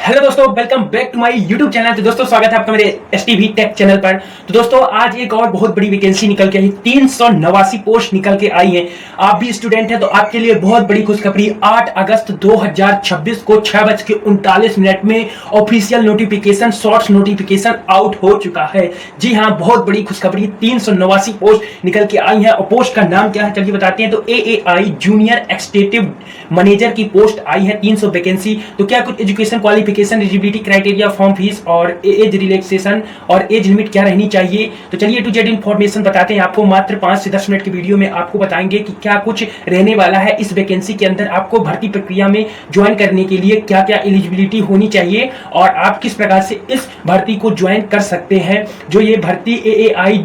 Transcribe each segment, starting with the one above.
Hello दोस्तों, welcome back to my YouTube channel. तो दोस्तों स्वागत है आपका मेरे एसटीवी टेक चैनल पर। तो दोस्तों आज एक और बहुत बड़ी वैकेंसी निकल के आई, 389 पोस्ट निकल के आई हैं। आप भी स्टूडेंट हैं तो आपके लिए बहुत बड़ी खुशखबरी। 8 अगस्त 2026 को 6:39 में official notification, shorts notification out हो चुका है। जी हाँ, बहुत बड़ी खुशखबरी, 389 पोस्ट निकल के आई है। और पोस्ट का नाम क्या है चलिए बताते हैं। तो एएआई जूनियर एक्सटेटिव मैनेजर की पोस्ट आई है, 300 वैकेंसी। तो क्या कुछ education qualification, eligibility criteria, form fees और एज रिलैक्सेशन और एज लिमिट क्या रहनी चाहिए। तो चलिए टू जेड इन्फॉर्मेशन बताते हैं आपको। मात्र 5 से 10 मिनट की वीडियो में आपको बताएंगे कि क्या कुछ रहने वाला है इस वैकेंसी के अंदर। आपको भर्ती प्रक्रिया में ज्वाइन करने के लिए क्या क्या एलिजिबिलिटी होनी चाहिए और आप किस प्रकार से इस भर्ती को ज्वाइन कर सकते हैं। जो ये भर्ती एएआई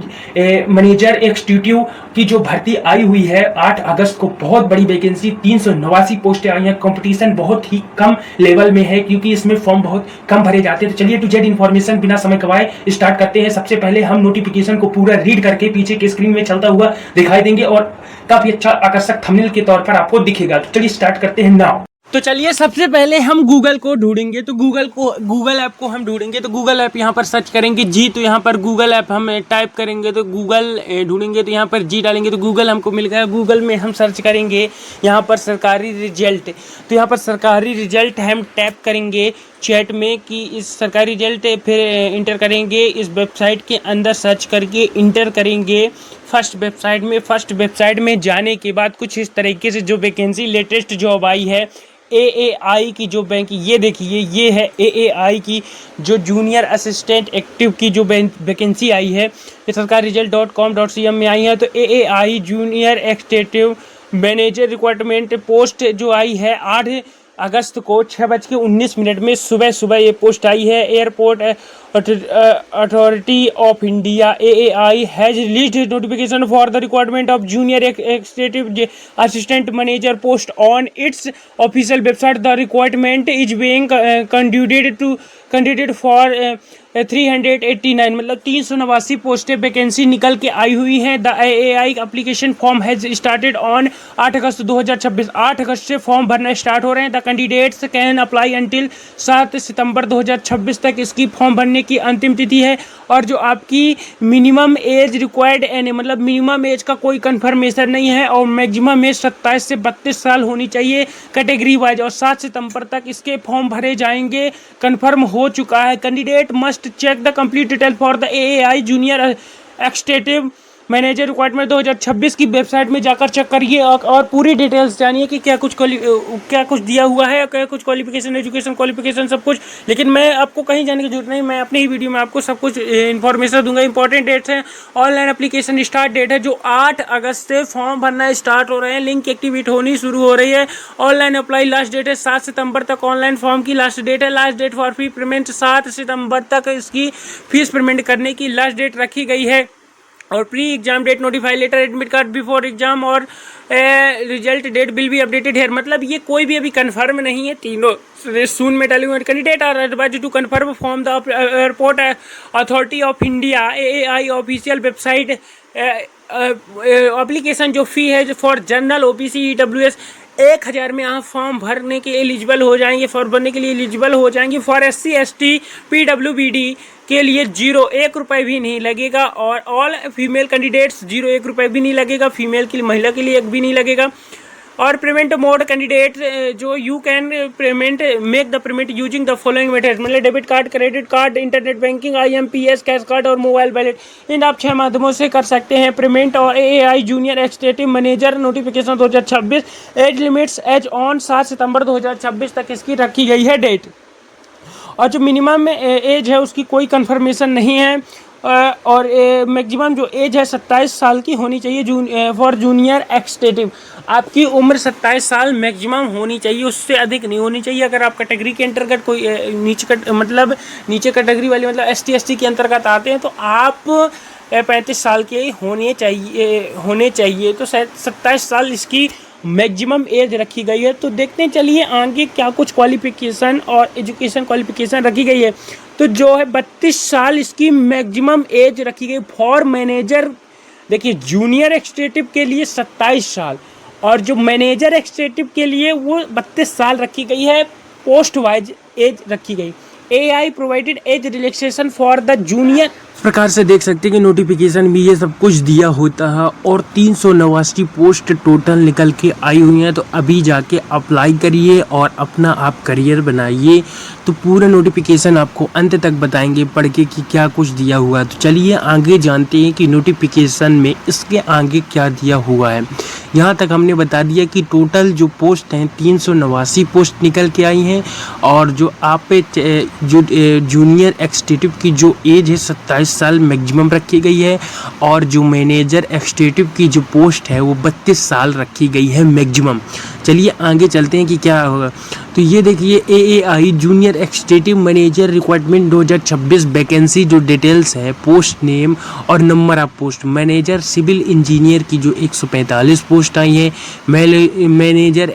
मैनेजर एक्सटीट्यूट की जो भर्ती आई हुई है 8 अगस्त को, बहुत बड़ी वैकेंसी, 389 पोस्टें आई हैं। कंपटीशन बहुत ही कम लेवल में है क्योंकि इसमें फॉर्म बहुत कम भरे जाते हैं। तो चलिए टू जेड इन्फॉर्मेशन बिना समय गवाए स्टार्ट करते हैं। सबसे पहले हम नोटिफिकेशन को पूरा रीड करके पीछे के स्क्रीन में चलता हुआ दिखाई देंगे और काफी अच्छा आकर्षक थंबनेल के तौर पर आपको दिखेगा। तो चलिए स्टार्ट करते हैं नाउ। तो चलिए सबसे पहले हम गूगल को ढूंढेंगे। तो गूगल ऐप को हम ढूंढेंगे। तो गूगल ऐप यहाँ पर सर्च करेंगे जी। तो यहाँ पर गूगल ऐप हम टाइप करेंगे तो गूगल ढूंढेंगे। तो यहाँ पर जी डालेंगे तो गूगल हमको मिल गया। गूगल में हम सर्च करेंगे यहाँ पर सरकारी रिजल्ट। तो यहाँ पर सरकारी रिजल्ट हम टैप करेंगे चैट में कि इस सरकारी रिजल्ट, फिर इंटर करेंगे इस वेबसाइट के अंदर, सर्च करके इंटर करेंगे फर्स्ट वेबसाइट में जाने के बाद कुछ इस तरीके से जो वैकेंसी लेटेस्ट जॉब आई है एएआई की, जो बैंक, ये देखिए ये है एएआई की जो जूनियर असिस्टेंट एक्टिव की जो वैकेंसी आई है, ये सरकारी रिजल्ट.com.cm में आई है। तो AAI junior executive manager requirement post जो आई है 8 अगस्त को 6:19 में सुबह ये पोस्ट आई है। Airport authority of India AAI has released notification for the requirement of junior executive assistant manager post on its official website. The requirement is being candidate for 389, मतलब 389 पोस्टें वैकेंसी निकल के आई हुई हैं। The AAI application form has started on 8 अगस्त 2026। 8 अगस्त से form भरना start हो रहे हैं। The candidates can apply until 7 सितंबर 2026 तक इसकी फॉर्म भरने की अंतिम तिथि है। और जो आपकी मिनिमम एज रिक्वायर्ड एन, मतलब मिनिमम एज का कोई कंफर्मेशन नहीं है और मैक्सिमम एज 27 से 32 साल होनी चाहिए कैटेगरी वाइज। और 7 सितंबर तक इसके फॉर्म भरे जाएंगे, कंफर्म हो चुका है। Candidate must check the complete detail for the AAI junior executive manager requirement 2026 की वेबसाइट में जाकर चेक करिए और पूरी डिटेल्स जानिए कि क्या कुछ दिया हुआ है, क्या कुछ क्वालिफिकेशन, एजुकेशन क्वालिफिकेशन, सब कुछ। लेकिन मैं आपको कहीं जाने की जरूरत नहीं, मैं अपनी ही वीडियो में आपको सब कुछ इन्फॉर्मेशन दूंगा। इंपॉर्टेंट डेट्स हैं, ऑनलाइन एप्लीकेशन स्टार्ट डेट है जो 8 अगस्त से फॉर्म भरना स्टार्ट हो रहे हैं, लिंक एक्टिवेट होनी शुरू हो रही है। ऑनलाइन अप्लाई लास्ट डेट है 7 सितंबर तक ऑनलाइन फॉर्म की लास्ट डेट है। Last date for fee payment 7 सितंबर तक इसकी फीस पेमेंट करने की लास्ट डेट रखी गई है। और pre exam date, notify letter, admit card before exam और result date will be updated here. मतलब ये कोई भी अभी कंफर्म नहीं है, तीनों सून में डाले हुए। Candidate are advised to confirm from the airport authority of India AAI official website. Application जो फी है फॉर जनरल ओबीसी ईडब्ल्यूएस 1000 में आप फॉर्म भरने के एलिजिबल हो जाएंगे, फॉर्म भरने के लिए एलिजिबल हो जाएंगे। फॉर SC ST PWBD के लिए 1 रुपये भी नहीं लगेगा। और ऑल फीमेल कैंडिडेट्स 1 रुपये भी नहीं लगेगा, फीमेल की महिला के लिए 1 भी नहीं लगेगा। और पेमेंट मोड कैंडिडेट जो you can make the payment using the following method, मतलब debit card, credit card, internet banking, IMPS, cash card और मोबाइल वैलेट। इन आप 6 माध्यमों से कर सकते हैं पेमेंट। और AAI junior executive manager notification 2026, age limits age on 7 सितंबर 2026 तक इसकी रखी गई है डेट। और जो मिनिमम एज है उसकी कोई कंफर्मेशन नहीं है। और मैक्सिमम जो एज है 27 साल की होनी चाहिए फॉर जूनियर एक्सटेटिव। आपकी उम्र 27 साल मैक्सिमम होनी चाहिए, उससे अधिक नहीं होनी चाहिए। अगर आप कैटेगरी के अंतर्गत कोई नीचे कैटेगरी वाली, मतलब ST ST के अंतर्गत आते हैं तो आप 35 साल के होने चाहिए। तो 27 साल इसकी मैक्सिमम एज रखी गई है। तो देखते हैं चलिए आगे क्या कुछ क्वालिफिकेशन और एजुकेशन क्वालिफिकेशन रखी गई है। तो जो है 32 साल इसकी मैक्सिमम एज रखी गई फॉर मैनेजर। देखिए जूनियर एक्सटेटिव के लिए 27 साल और जो मैनेजर एक्सटेटिव के लिए वो 32 साल रखी गई है। पोस्ट वाइज एज रखी गई। AI provided age relaxation for the junior. इस प्रकार से देख सकते हैं कि नोटिफिकेशन में ये सब कुछ दिया होता है और 389 पोस्ट टोटल निकल के आई हुई हैं। तो अभी जाके अप्लाई करिए और अपना आप करियर बनाइए। तो पूरा नोटिफिकेशन आपको अंत तक बताएंगे पढ़ के कि क्या कुछ दिया हुआ है। तो चलिए आगे जानते हैं कि नोटिफिकेशन में इसके आगे क्या दिया हुआ है। यहाँ तक हमने बता दिया कि टोटल जो पोस्ट हैं 389 पोस्ट निकल के आई हैं और जो आप जो जूनियर एक्सटेटिव की जो एज है 27 साल मैक्सिमम रखी गई है और जो मैनेजर एक्सटेटिव की जो पोस्ट है वो 32 साल रखी गई है मैक्सिमम। चलिए आगे चलते हैं कि क्या होगा। तो ये देखिए AAI junior executive manager requirement 2026 vacancy जो डिटेल्स है, पोस्ट नेम और number of post. Manager civil engineer की जो 145 पोस्ट आई है, मैनेजर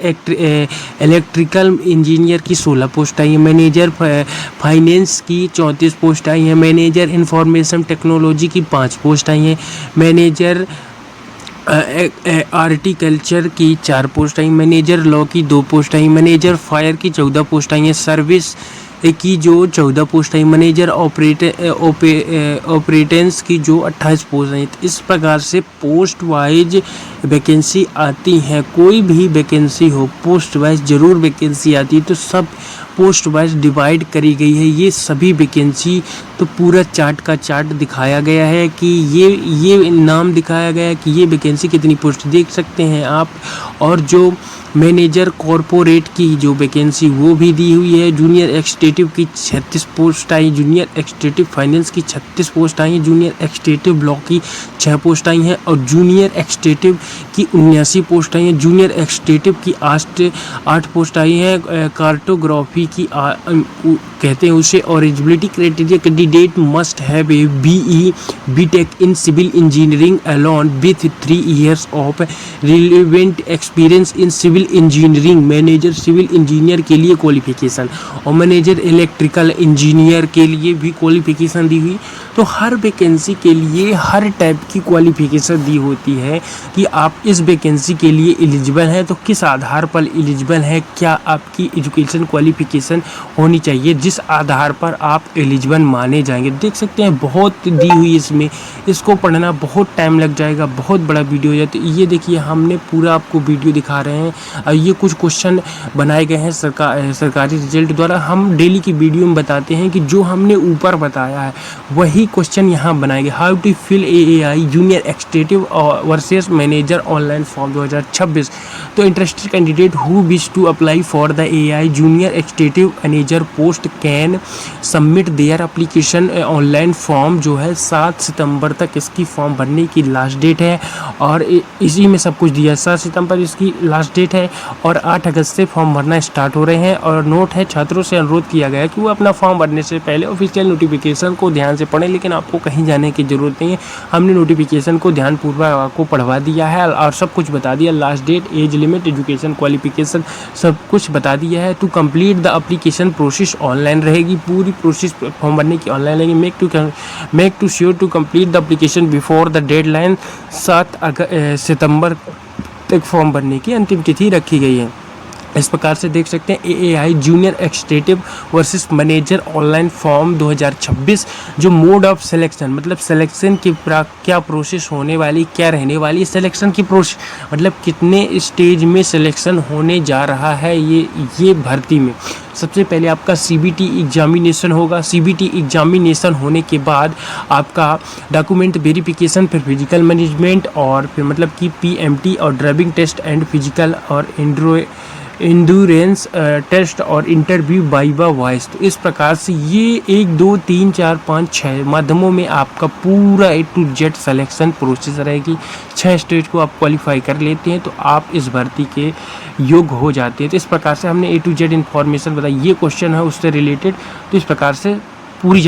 इलेक्ट्रिकल इंजीनियर की 16 पोस्ट आई है, मैनेजर फाइनेंस की 34 पोस्ट आई है, मैनेजर इंफॉर्मेशन टेक्नोलॉजी की 5 पोस्ट आई हैं, मैनेजर आर्टिकल्चर की 4 पोस्ट आई, मैनेजर लॉ की 2 पोस्ट आई, मैनेजर फायर की 14 पोस्ट आई हैं, सर्विस की जो 14 पोस्ट आई, मैनेजर ऑपरेटेंस की जो 28 पोस्ट आई। तो इस प्रकार से पोस्ट वाइज वैकेंसी आती हैं। कोई भी वैकेंसी हो पोस्ट वाइज ज़रूर वैकेंसी आती है। तो सब पोस्ट वाइज डिवाइड करी गई है ये सभी वैकेंसी। तो पूरा चार्ट का चार्ट दिखाया गया है कि ये नाम दिखाया गया है कि ये वैकेंसी कितनी पोस्ट देख सकते हैं आप। और जो मैनेजर कॉरपोरेट की जो वैकेंसी वो भी दी हुई है। जूनियर एक्सटेटिव की 36 पोस्ट आई, जूनियर एक्सटेटिव फाइनेंस की 36 पोस्ट आई हैं, जूनियर एक्सटेटिव लॉ की 6 पोस्ट आई हैं और जूनियर एक्सटेटिव की 79 पोस्ट आई हैं, जूनियर एक्सटेटिव की 8 पोस्ट आई हैं। कार्टोग्राफी की कहते हैं उसे। और eligibility criteria candidate must have a BE BTech in civil engineering along with 3 years of relevant experience in civil engineering. Manager civil engineer के लिए क्वालिफिकेशन और मैनेजर इलेक्ट्रिकल इंजीनियर के लिए भी क्वालिफिकेशन दी हुई। तो हर वैकेंसी के लिए हर टाइप की क्वालिफिकेशन दी होती है कि आप इस वैकेंसी के लिए एलिजिबल हैं। तो किस आधार पर एलिजिबल हैं, क्या आपकी एजुकेशन क्वालिफिकेशन होनी चाहिए जिस आधार पर आप एलिजिबल माने जाएंगे। देख सकते हैं बहुत दी हुई इसमें, इसको पढ़ना बहुत टाइम लग जाएगा, बहुत बड़ा वीडियो है। तो ये देखिए हमने पूरा आपको वीडियो दिखा रहे हैं और ये कुछ क्वेश्चन बनाए गए हैं सरकारी रिजल्ट द्वारा। हम डेली की वीडियो में बताते हैं कि जो हमने ऊपर बताया है वही क्वेश्चन यहाँ बनाए गए। How to fill AAI junior executive versus manager online form 2026। तो interested candidate who wish to apply for the AAI junior executive manager post can submit their application online form जो है 7 सितंबर तक इसकी फॉर्म भरने की लास्ट डेट है। और इसी में सब कुछ दिया है। 7 सितंबर इसकी लास्ट डेट है और 8 अगस्त से फॉर्म भरना स्टार्ट हो रहे हैं। और नोट है, छात्रों से अनुरोध किया गया है कि वो अपना फॉर्म भरने से पहले ऑफिशियल नोटिफिकेशन को ध्यान से पढ़ें। लेकिन आपको कहीं जाने की ज़रूरत नहीं है, हमने नोटिफिकेशन को ध्यानपूर्वक आपको पढ़वा दिया है और सब कुछ बता दिया। Last date, age limit, education qualification सब कुछ बता दिया है। To complete the application process online रहेगी, पूरी प्रोसेस फॉर्म भरने की ऑनलाइन रहेगी। Make to sure to complete the application before the deadline. 7 सितंबर तक फॉर्म भरने की अंतिम तिथि रखी गई है। इस प्रकार से देख सकते हैं AAI junior executive versus manager online form 2026। जो मोड ऑफ सिलेक्शन मतलब सिलेक्शन की क्या प्रोसेस होने वाली, क्या रहने वाली सिलेक्शन की प्रोसेस, मतलब कितने स्टेज में सिलेक्शन होने जा रहा है ये भर्ती में। सबसे पहले आपका CBT एग्जामिनेशन होगा। CBT एग्जामिनेशन होने के बाद आपका डॉक्यूमेंट वेरिफिकेशन, फिर फिजिकल मैनेजमेंट और फिर मतलब कि PMT और ड्राइविंग टेस्ट एंड फिजिकल और इंड्योरेंस टेस्ट और इंटरव्यू वाइवा वॉइस। तो इस प्रकार से ये 1 2 3 4 5 6 माध्यमों में आपका पूरा A to Z selection process रहेगी। 6 स्टेज को आप क्वालिफाई कर लेते हैं तो आप इस भर्ती के योग्य हो जाते हैं। तो इस प्रकार से हमने A to Z इन्फॉर्मेशन बताई। ये क्वेश्चन है उससे रिलेटेड। तो इस प्रकार से पूरी